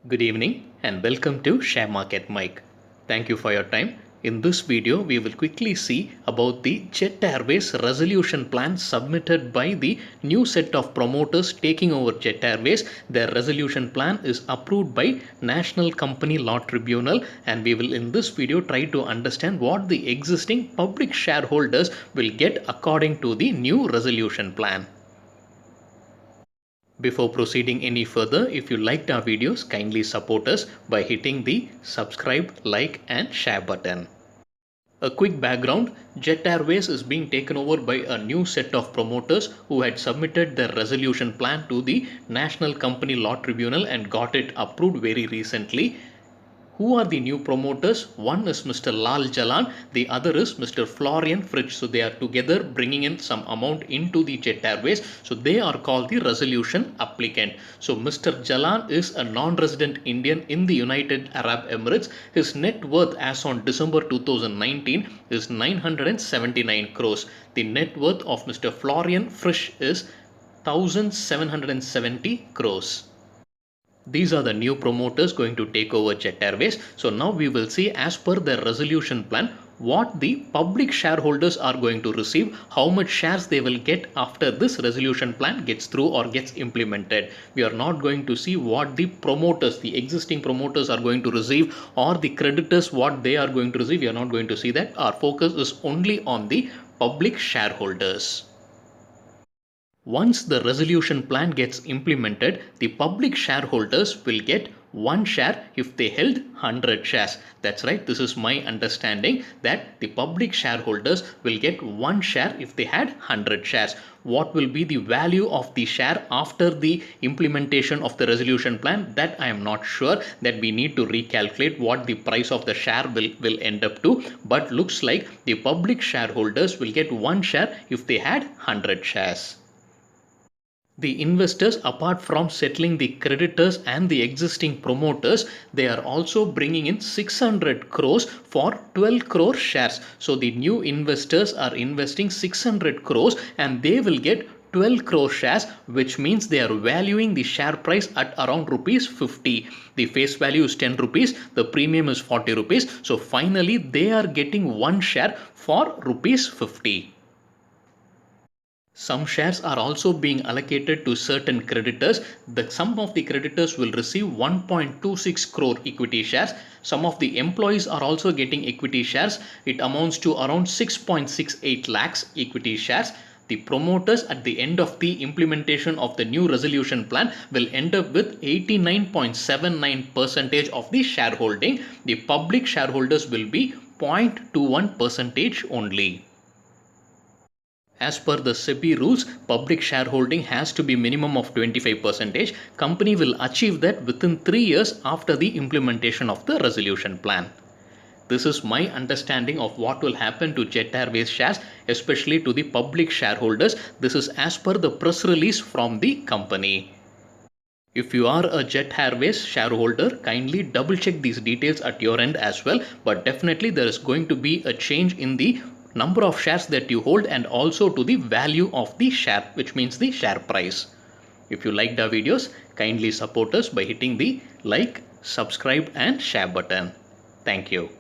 Good evening and welcome to Share Market Mike. Thank you for your time. In this video, we will quickly see about the Jet Airways resolution plan submitted by the new set of promoters taking over Jet Airways. Their resolution plan is approved by National Company Law Tribunal, and we will in this video try to understand what the existing public shareholders will get according to the new resolution plan. Before proceeding any further, if you liked our videos, kindly support us by hitting the subscribe, like and share button. A quick background, Jet Airways is being taken over by a new set of promoters who had submitted their resolution plan to the National Company Law Tribunal and got it approved very recently. Who are the new promoters? One is Mr. Lal Jalan, the other is Mr. Florian Fritsch. So they are together bringing in some amount into the Jet Airways. So they are called the resolution applicant. So Mr. Jalan is a non-resident Indian in the United Arab Emirates. His net worth as on December 2019 is 979 crores. The net worth of Mr. Florian Frisch is 1770 crores. These are the new promoters going to take over Jet Airways. So now we will see, as per their resolution plan, what the public shareholders are going to receive, how much shares they will get after this resolution plan gets through or gets implemented. We are not going to see what the promoters, the existing promoters, are going to receive, or the creditors what they are going to receive. We are not going to see that. Our focus is only on the public shareholders. Once the resolution plan gets implemented, the public shareholders will get 1 share if they held 100 shares. That's right, this is my understanding, that the public shareholders will get 1 share if they had 100 shares. What will be the value of the share after the implementation of the resolution plan? That I am not sure. That we need to recalculate what the price of the share will end up to. But looks like the public shareholders will get 1 share if they had 100 shares. The investors, apart from settling the creditors and the existing promoters, they are also bringing in 600 crores for 12 crore shares. So the new investors are investing 600 crores and they will get 12 crore shares, which means they are valuing the share price at around rupees 50. The face value is 10 rupees, the premium is 40 rupees. So finally they are getting 1 share for rupees 50. Some shares are also being allocated to certain creditors. Some of the creditors will receive 1.26 crore equity shares. Some of the employees are also getting equity shares. It amounts to around 6.68 lakhs equity shares. The promoters at the end of the implementation of the new resolution plan will end up with 89.79% of the shareholding. The public shareholders will be 0.21% only. As per the SEBI rules, public shareholding has to be minimum of 25%. Company will achieve that within 3 years after the implementation of the resolution plan. This is my understanding of what will happen to Jet Airways shares, especially to the public shareholders. This is as per the press release from the company. If you are a Jet Airways shareholder, kindly double check these details at your end as well. But definitely there is going to be a change in the number of shares that you hold and also to the value of the share, which means the share price. If you liked our videos, kindly support us by hitting the like, subscribe and share button. Thank you.